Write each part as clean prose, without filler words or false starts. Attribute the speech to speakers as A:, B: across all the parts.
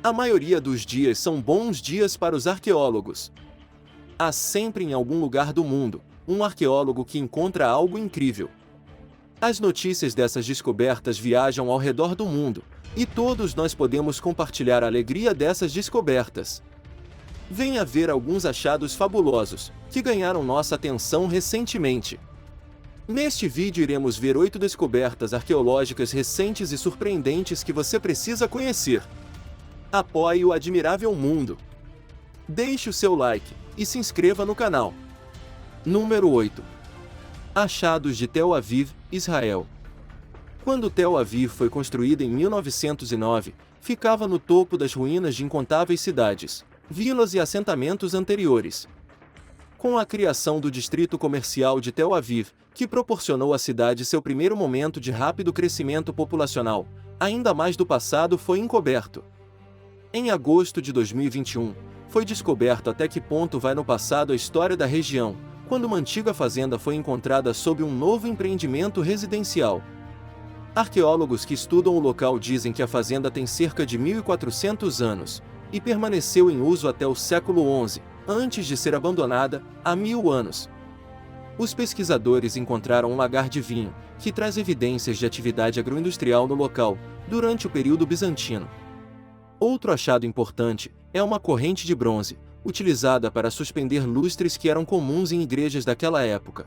A: A maioria dos dias são bons dias para os arqueólogos. Há sempre em algum lugar do mundo um arqueólogo que encontra algo incrível. As notícias dessas descobertas viajam ao redor do mundo, e todos nós podemos compartilhar a alegria dessas descobertas. Venha ver alguns achados fabulosos, que ganharam nossa atenção recentemente. Neste vídeo iremos ver 8 descobertas arqueológicas recentes e surpreendentes que você precisa conhecer. Apoie o admirável mundo. Deixe o seu like, e se inscreva no canal. Número 8. Achados de Tel Aviv, Israel. Quando Tel Aviv foi construída em 1909, ficava no topo das ruínas de incontáveis cidades, vilas e assentamentos anteriores. Com a criação do distrito comercial de Tel Aviv, que proporcionou à cidade seu primeiro momento de rápido crescimento populacional, ainda mais do passado foi encoberto. Em agosto de 2021, foi descoberto até que ponto vai no passado a história da região, quando uma antiga fazenda foi encontrada sob um novo empreendimento residencial. Arqueólogos que estudam o local dizem que a fazenda tem cerca de 1.400 anos, e permaneceu em uso até o século XI, antes de ser abandonada, há 1000 anos. Os pesquisadores encontraram um lagar de vinho, que traz evidências de atividade agroindustrial no local, durante o período bizantino. Outro achado importante é uma corrente de bronze, utilizada para suspender lustres que eram comuns em igrejas daquela época.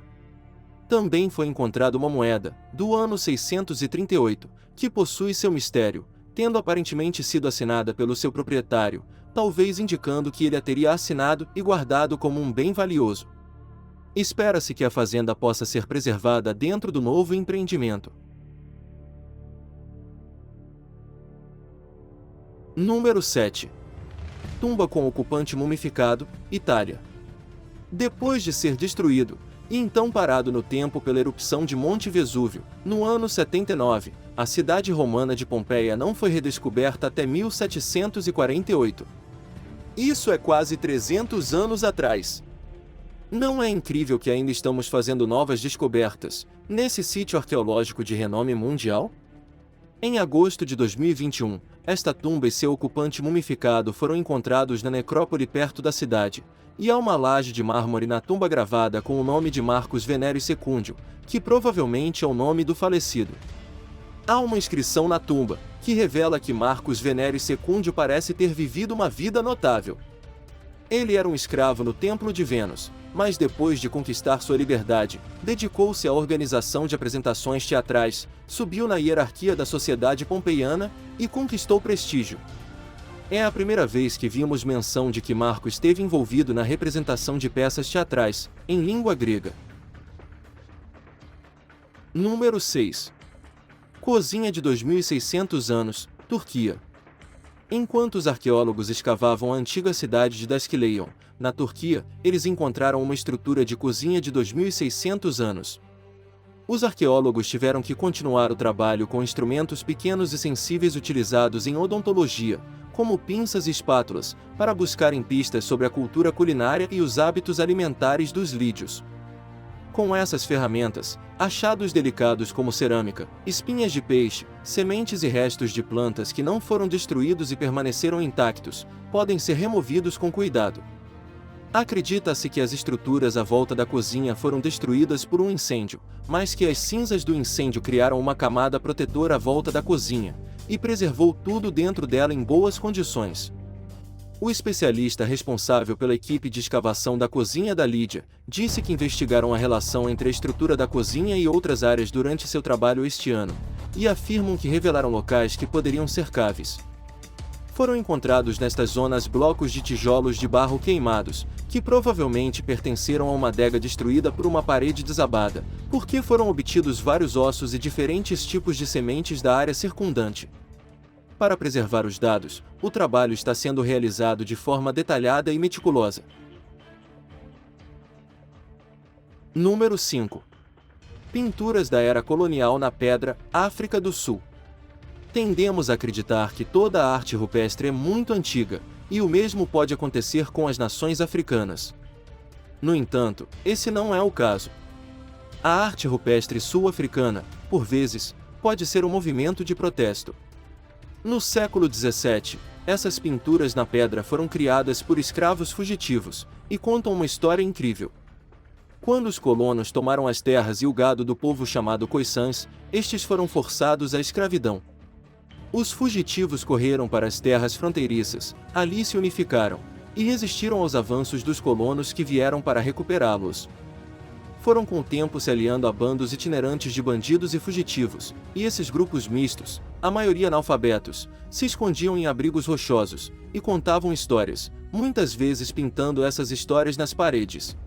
A: Também foi encontrada uma moeda, do ano 638, que possui seu mistério, tendo aparentemente sido assinada pelo seu proprietário, talvez indicando que ele a teria assinado e guardado como um bem valioso. Espera-se que a fazenda possa ser preservada dentro do novo empreendimento. Número 7. Tumba com ocupante mumificado, Itália. Depois de ser destruído, e então parado no tempo pela erupção de Monte Vesúvio, no ano 79, a cidade romana de Pompeia não foi redescoberta até 1748. Isso é quase 300 anos atrás. Não é incrível que ainda estamos fazendo novas descobertas, nesse sítio arqueológico de renome mundial? Em agosto de 2021, esta tumba e seu ocupante mumificado foram encontrados na necrópole perto da cidade, e há uma laje de mármore na tumba gravada com o nome de Marcus Venérius Secúndio, que provavelmente é o nome do falecido. Há uma inscrição na tumba, que revela que Marcus Venérius Secúndio parece ter vivido uma vida notável. Ele era um escravo no Templo de Vênus, mas depois de conquistar sua liberdade, dedicou-se à organização de apresentações teatrais, subiu na hierarquia da sociedade pompeiana e conquistou prestígio. É a primeira vez que vimos menção de que Marco esteve envolvido na representação de peças teatrais, em língua grega. Número 6. Cozinha de 2600 anos, Turquia. Enquanto os arqueólogos escavavam a antiga cidade de Daskileion, na Turquia, eles encontraram uma estrutura de cozinha de 2600 anos. Os arqueólogos tiveram que continuar o trabalho com instrumentos pequenos e sensíveis utilizados em odontologia, como pinças e espátulas, para buscarem pistas sobre a cultura culinária e os hábitos alimentares dos lídios. Com essas ferramentas, achados delicados como cerâmica, espinhas de peixe, sementes e restos de plantas que não foram destruídos e permaneceram intactos, podem ser removidos com cuidado. Acredita-se que as estruturas à volta da cozinha foram destruídas por um incêndio, mas que as cinzas do incêndio criaram uma camada protetora à volta da cozinha, e preservou tudo dentro dela em boas condições. O especialista responsável pela equipe de escavação da cozinha da Lídia disse que investigaram a relação entre a estrutura da cozinha e outras áreas durante seu trabalho este ano, e afirmam que revelaram locais que poderiam ser caves. Foram encontrados nestas zonas blocos de tijolos de barro queimados, que provavelmente pertenceram a uma adega destruída por uma parede desabada, porque foram obtidos vários ossos e diferentes tipos de sementes da área circundante. Para preservar os dados, o trabalho está sendo realizado de forma detalhada e meticulosa. Número 5. Pinturas da era colonial na pedra, África do Sul. Tendemos a acreditar que toda a arte rupestre é muito antiga, e o mesmo pode acontecer com as nações africanas. No entanto, esse não é o caso. A arte rupestre sul-africana, por vezes, pode ser um movimento de protesto. No século XVII, Essas pinturas na pedra foram criadas por escravos fugitivos, e contam uma história incrível. Quando os colonos tomaram as terras e o gado do povo chamado Khoissãs, estes foram forçados à escravidão. Os fugitivos correram para as terras fronteiriças, ali se unificaram, e resistiram aos avanços dos colonos que vieram para recuperá-los. Foram com o tempo se aliando a bandos itinerantes de bandidos e fugitivos, e esses grupos mistos, a maioria analfabetos, se escondiam em abrigos rochosos, e contavam histórias, muitas vezes pintando essas histórias nas paredes.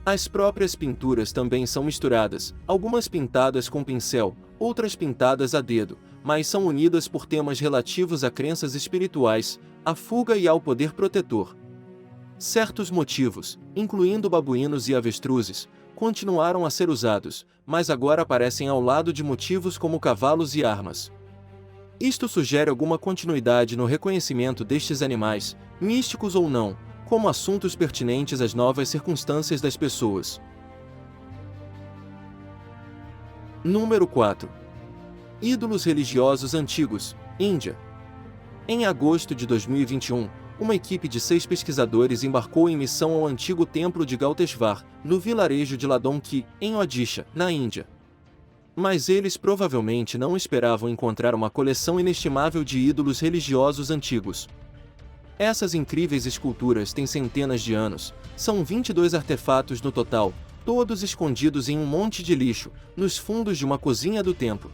A: As próprias pinturas também são misturadas, algumas pintadas com pincel, outras pintadas a dedo, mas são unidas por temas relativos a crenças espirituais, à fuga e ao poder protetor. Certos motivos, incluindo babuínos e avestruzes, continuaram a ser usados, mas agora aparecem ao lado de motivos como cavalos e armas. Isto sugere alguma continuidade no reconhecimento destes animais, místicos ou não, como assuntos pertinentes às novas circunstâncias das pessoas. Número 4. Ídolos religiosos antigos, Índia. Em agosto de 2021, uma equipe de 6 pesquisadores embarcou em missão ao antigo templo de Galteshvar, no vilarejo de Ladonki, em Odisha, na Índia. Mas eles provavelmente não esperavam encontrar uma coleção inestimável de ídolos religiosos antigos. Essas incríveis esculturas têm centenas de anos, são 22 artefatos no total, todos escondidos em um monte de lixo, nos fundos de uma cozinha do templo.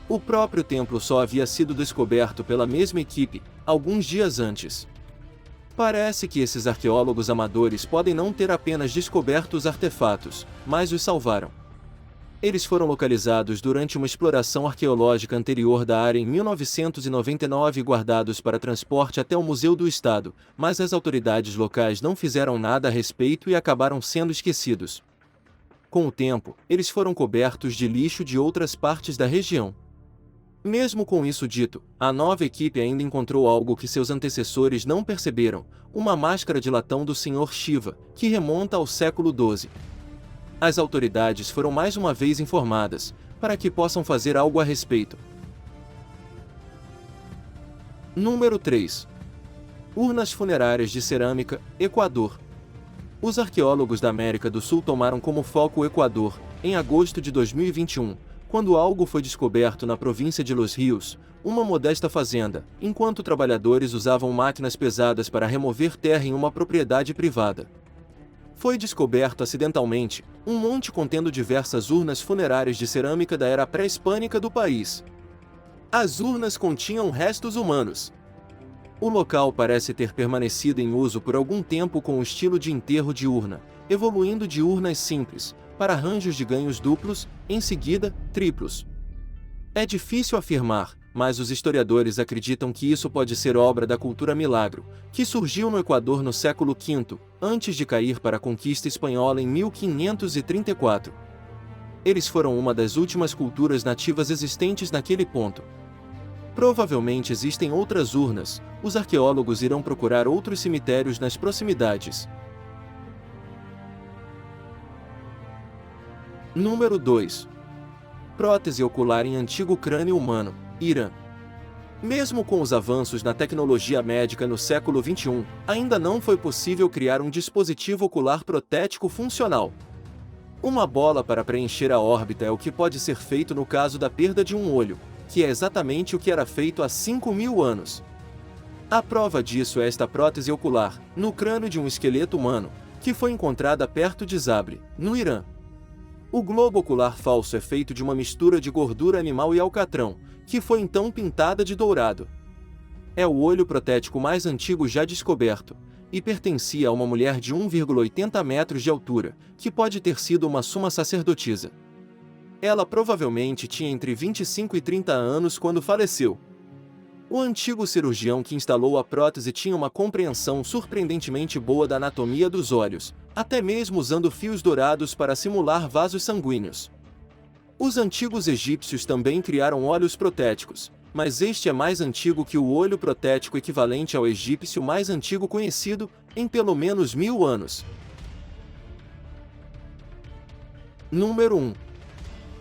A: O próprio templo só havia sido descoberto pela mesma equipe, alguns dias antes. Parece que esses arqueólogos amadores podem não ter apenas descoberto os artefatos, mas os salvaram. Eles foram localizados durante uma exploração arqueológica anterior da área em 1999 e guardados para transporte até o Museu do Estado, mas as autoridades locais não fizeram nada a respeito e acabaram sendo esquecidos. Com o tempo, eles foram cobertos de lixo de outras partes da região. Mesmo com isso dito, a nova equipe ainda encontrou algo que seus antecessores não perceberam, uma máscara de latão do Senhor Shiva, que remonta ao século XII. As autoridades foram mais uma vez informadas, para que possam fazer algo a respeito. Número 3. Urnas funerárias de cerâmica, Equador. Os arqueólogos da América do Sul tomaram como foco o Equador, em agosto de 2021, quando algo foi descoberto na província de Los Rios, uma modesta fazenda, enquanto trabalhadores usavam máquinas pesadas para remover terra em uma propriedade privada. Foi descoberto acidentalmente um monte contendo diversas urnas funerárias de cerâmica da era pré-hispânica do país. As urnas continham restos humanos. O local parece ter permanecido em uso por algum tempo com o estilo de enterro de urna, evoluindo de urnas simples para arranjos de ganhos duplos, em seguida, triplos. É difícil afirmar, mas os historiadores acreditam que isso pode ser obra da cultura milagro, que surgiu no Equador no século V, antes de cair para a conquista espanhola em 1534. Eles foram uma das últimas culturas nativas existentes naquele ponto. Provavelmente existem outras urnas, os arqueólogos irão procurar outros cemitérios nas proximidades. Número 2. Prótese ocular em antigo crânio humano, Irã. Mesmo com os avanços na tecnologia médica no século XXI, ainda não foi possível criar um dispositivo ocular protético funcional. Uma bola para preencher a órbita é o que pode ser feito no caso da perda de um olho, que é exatamente o que era feito há 5.000 anos. A prova disso é esta prótese ocular, no crânio de um esqueleto humano, que foi encontrada perto de Zabre, no Irã. O globo ocular falso é feito de uma mistura de gordura animal e alcatrão, que foi então pintada de dourado. É o olho protético mais antigo já descoberto, e pertencia a uma mulher de 1,80 metros de altura, que pode ter sido uma suma sacerdotisa. Ela provavelmente tinha entre 25 e 30 anos quando faleceu. O antigo cirurgião que instalou a prótese tinha uma compreensão surpreendentemente boa da anatomia dos olhos, até mesmo usando fios dourados para simular vasos sanguíneos. Os antigos egípcios também criaram olhos protéticos, mas este é mais antigo que o olho protético equivalente ao egípcio mais antigo conhecido, em pelo menos 1000 anos. Número 1.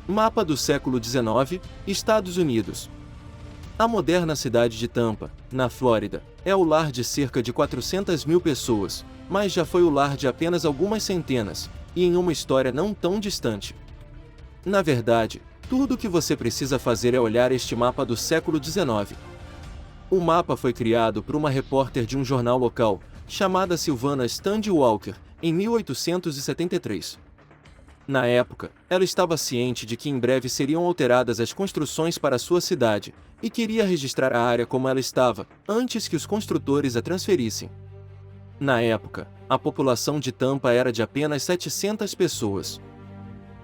A: Mapa do século XIX, Estados Unidos. A moderna cidade de Tampa, na Flórida, é o lar de cerca de 400 mil pessoas, mas já foi o lar de apenas algumas centenas, e em uma história não tão distante. Na verdade, tudo o que você precisa fazer é olhar este mapa do século XIX. O mapa foi criado por uma repórter de um jornal local, chamada Sylvana Stanley Walker, em 1873. Na época, ela estava ciente de que em breve seriam alteradas as construções para sua cidade, e queria registrar a área como ela estava, antes que os construtores a transferissem. Na época, a população de Tampa era de apenas 700 pessoas.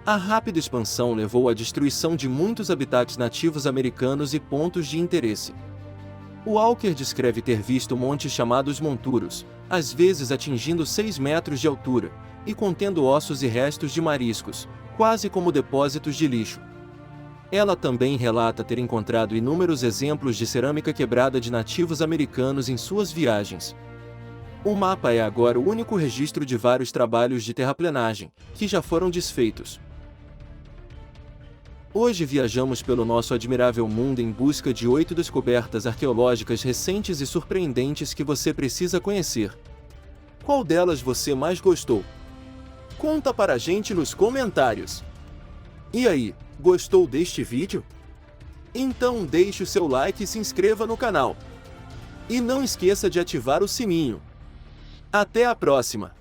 A: A rápida expansão levou à destruição de muitos habitats nativos americanos e pontos de interesse. Walker descreve ter visto montes chamados monturos, às vezes atingindo 6 metros de altura, e contendo ossos e restos de mariscos, quase como depósitos de lixo. Ela também relata ter encontrado inúmeros exemplos de cerâmica quebrada de nativos americanos em suas viagens. O mapa é agora o único registro de vários trabalhos de terraplenagem, que já foram desfeitos. Hoje viajamos pelo nosso admirável mundo em busca de 8 descobertas arqueológicas recentes e surpreendentes que você precisa conhecer. Qual delas você mais gostou? Conta para a gente nos comentários. E aí, gostou deste vídeo? Então deixe o seu like e se inscreva no canal. E não esqueça de ativar o sininho. Até a próxima!